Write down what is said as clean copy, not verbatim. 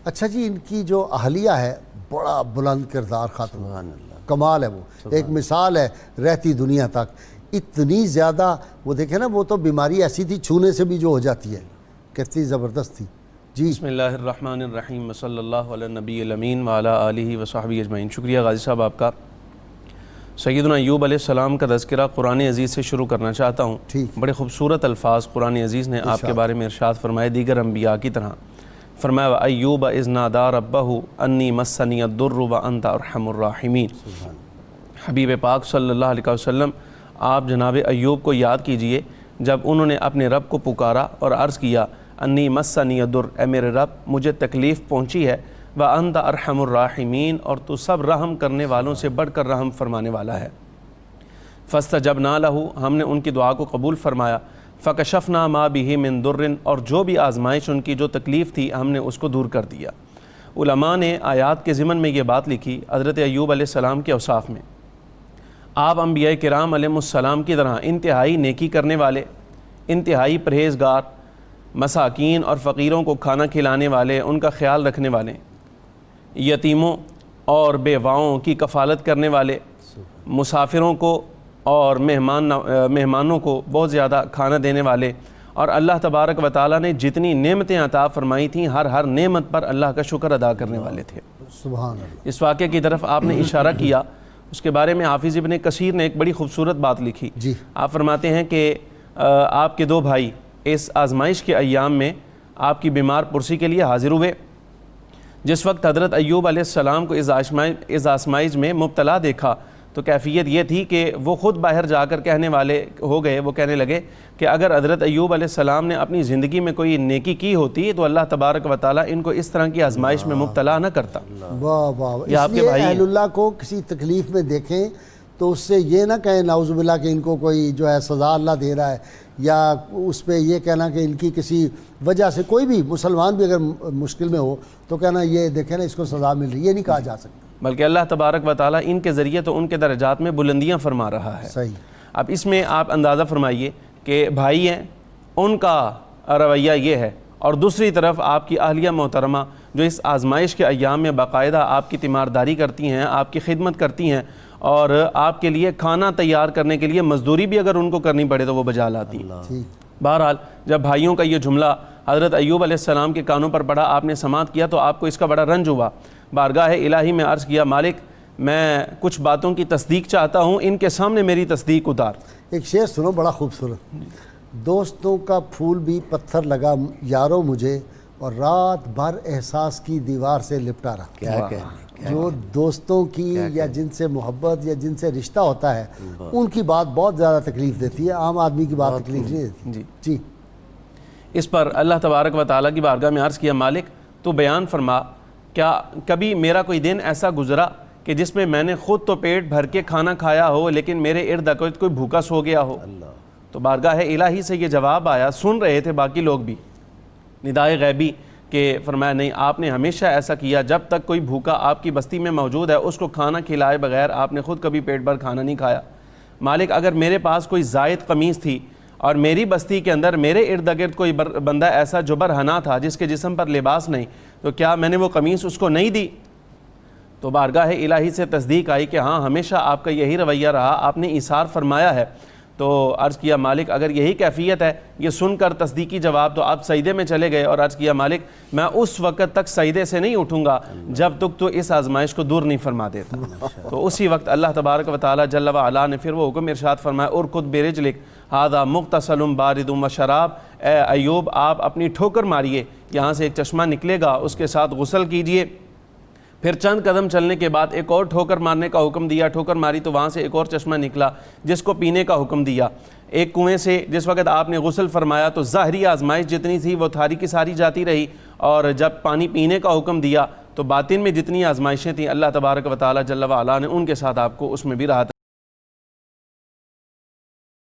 اچھا جی، ان کی جو اہلیہ ہے بڑا بلند کردار خاتون، کمال ہے، وہ ایک مثال ہے رہتی دنیا تک، اتنی زیادہ وہ دیکھیں نا، وہ تو بیماری ایسی تھی چھونے سے بھی جو ہو جاتی ہے، کتنی زبردست تھی جی۔ بسم اللہ الرحمن الرحیم، صلی اللہ علی نبی الامین وعلی آلہ وصحبہ اجمعین۔ شکریہ غازی صاحب آپ کا۔ سیدنا ایوب علیہ السلام کا تذکرہ قرآن عزیز سے شروع کرنا چاہتا ہوں۔ بڑے خوبصورت الفاظ قرآن عزیز نے آپ کے بارے میں ارشاد فرمائے دیگر انبیاء کی طرح۔ فرمایا وَأَيُّوبَ إِذْ نَادَىٰ رَبَّهُ أَنِّي مَسَّنِيَ الضُّرُّ وَأَنْتَ أَرْحَمُ الرَّاحِمِينَ۔ حبیب پاک صلی اللہ علیہ وسلم آپ جناب ایوب کو یاد کیجئے جب انہوں نے اپنے رب کو پکارا اور عرض کیا انی مسنی الضر، اے میرے رب مجھے تکلیف پہنچی ہے، وَأَنْتَ أَرْحَمُ الرَّاحِمِينَ، اور تو سب رحم کرنے والوں سے بڑھ کر رحم فرمانے والا ہے۔ فَاسْتَجَبْنَا لَهُ، ہم نے ان کی دعا کو قبول فرمایا۔ فَكَشَفْنَا مَا بِهِ مِن ضُرٍّ، اور جو بھی آزمائش ان کی جو تکلیف تھی ہم نے اس کو دور کر دیا۔ علماء نے آیات کے ضمن میں یہ بات لکھی حضرت ایوب علیہ السلام کے اوصاف میں، آپ انبیاء کرام علیہ السلام کی طرح انتہائی نیکی کرنے والے، انتہائی پرہیزگار، مساکین اور فقیروں کو کھانا کھلانے والے، ان کا خیال رکھنے والے، یتیموں اور بیواؤں کی کفالت کرنے والے، مسافروں کو اور مہمانوں کو بہت زیادہ کھانا دینے والے، اور اللہ تبارک و تعالیٰ نے جتنی نعمتیں عطا فرمائی تھیں ہر نعمت پر اللہ کا شکر ادا کرنے والے تھے۔ سبحان اللہ۔ اس واقعے کی طرف آپ نے اشارہ کیا، اس کے بارے میں حافظ ابن کثیر نے ایک بڑی خوبصورت بات لکھی۔ آپ فرماتے ہیں کہ آپ کے دو بھائی اس آزمائش کے ایام میں آپ کی بیمار پرسی کے لیے حاضر ہوئے۔ جس وقت حضرت ایوب علیہ السلام کو اس آزمائش میں مبتلا دیکھا تو کیفیت یہ تھی کہ وہ خود باہر جا کر کہنے والے ہو گئے، وہ کہنے لگے کہ اگر حضرت ایوب علیہ السلام نے اپنی زندگی میں کوئی نیکی کی ہوتی تو اللہ تبارک و تعالیٰ ان کو اس طرح کی آزمائش میں مبتلا نہ کرتا۔ واہ واہ، اس لیے اہل اللہ کو کسی تکلیف میں دیکھیں تو اس سے یہ نہ کہیں نعوذ باللہ کہ ان کو کوئی جو ہے سزا اللہ دے رہا ہے، یا اس پہ یہ کہنا کہ ان کی کسی وجہ سے کوئی بھی مسلمان بھی اگر مشکل میں ہو تو کہنا یہ دیکھیں نا اس کو سزا مل رہی ہے، یہ نہیں کہا جا سکتا، بلکہ اللہ تبارک و تعالیٰ ان کے ذریعے تو ان کے درجات میں بلندیاں فرما رہا ہے۔ صحیح۔ اب اس میں آپ اندازہ فرمائیے کہ بھائی ہیں، ان کا رویہ یہ ہے، اور دوسری طرف آپ کی اہلیہ محترمہ جو اس آزمائش کے ایام میں باقاعدہ آپ کی تیمارداری کرتی ہیں، آپ کی خدمت کرتی ہیں، اور آپ کے لیے کھانا تیار کرنے کے لیے مزدوری بھی اگر ان کو کرنی پڑے تو وہ بجا لاتی ہیں۔ بہرحال جب بھائیوں کا یہ جملہ حضرت ایوب علیہ السلام کے کانوں پر پڑا، آپ نے سماعت کیا تو آپ کو اس کا بڑا رنج ہوا۔ بارگاہ الہی میں عرض کیا مالک میں کچھ باتوں کی تصدیق چاہتا ہوں، ان کے سامنے میری تصدیق اتار۔ ایک شعر سنو بڑا خوبصورت، دوستوں کا پھول بھی پتھر لگا یارو مجھے، اور رات بھر احساس کی دیوار سے لپٹا رہا۔ کیا جو دوستوں کی یا جن سے محبت یا جن سے رشتہ ہوتا ہے ان کی بات بہت زیادہ تکلیف دیتی ہے، عام آدمی کی بات تکلیف نہیں دیتی۔ جی، اس پر اللہ تبارک و تعالیٰ کی بارگاہ میں عرض کیا مالک تو بیان فرما، کیا کبھی میرا کوئی دن ایسا گزرا کہ جس میں میں نے خود تو پیٹ بھر کے کھانا کھایا ہو لیکن میرے ارد گرد کوئی بھوکا سو گیا ہو؟ تو بارگاہ الہی سے یہ جواب آیا، سن رہے تھے باقی لوگ بھی، ندائے غیبی، کہ فرمایا نہیں، آپ نے ہمیشہ ایسا کیا، جب تک کوئی بھوکا آپ کی بستی میں موجود ہے اس کو کھانا کھلائے بغیر آپ نے خود کبھی پیٹ بھر کھانا نہیں کھایا۔ مالک اگر میرے پاس کوئی زائد قمیص تھی اور میری بستی کے اندر میرے ارد گرد کوئی بندہ ایسا جو برہنہ تھا جس کے جسم پر لباس نہیں، تو کیا میں نے وہ قمیص اس کو نہیں دی؟ تو بارگاہ الہی سے تصدیق آئی کہ ہاں ہمیشہ آپ کا یہی رویہ رہا، آپ نے ایثار فرمایا ہے۔ تو عرض کیا مالک اگر یہی کیفیت ہے، یہ سن کر تصدیقی جواب تو آپ سجدے میں چلے گئے اور عرض کیا مالک میں اس وقت تک سجدے سے نہیں اٹھوں گا جب تک تو اس آزمائش کو دور نہیں فرما دیتا۔ تو اسی وقت اللہ تبارک و تعالیٰ جل وعلا نے پھر وہ حکم ارشاد فرمایا ارکض برجلک ھذا مغتسل بارد وشراب، اے ایوب آپ اپنی ٹھوکر ماریے، یہاں سے ایک چشمہ نکلے گا، اس کے ساتھ غسل کیجئے۔ پھر چند قدم چلنے کے بعد ایک اور ٹھوکر مارنے کا حکم دیا، ٹھوکر ماری تو وہاں سے ایک اور چشمہ نکلا جس کو پینے کا حکم دیا۔ ایک کنویں سے جس وقت آپ نے غسل فرمایا تو ظاہری آزمائش جتنی تھی وہ ساری کی ساری جاتی رہی، اور جب پانی پینے کا حکم دیا تو باطن میں جتنی آزمائشیں تھیں اللہ تبارک و تعالیٰ جل وعلا نے ان کے ساتھ آپ کو اس میں بھی راحت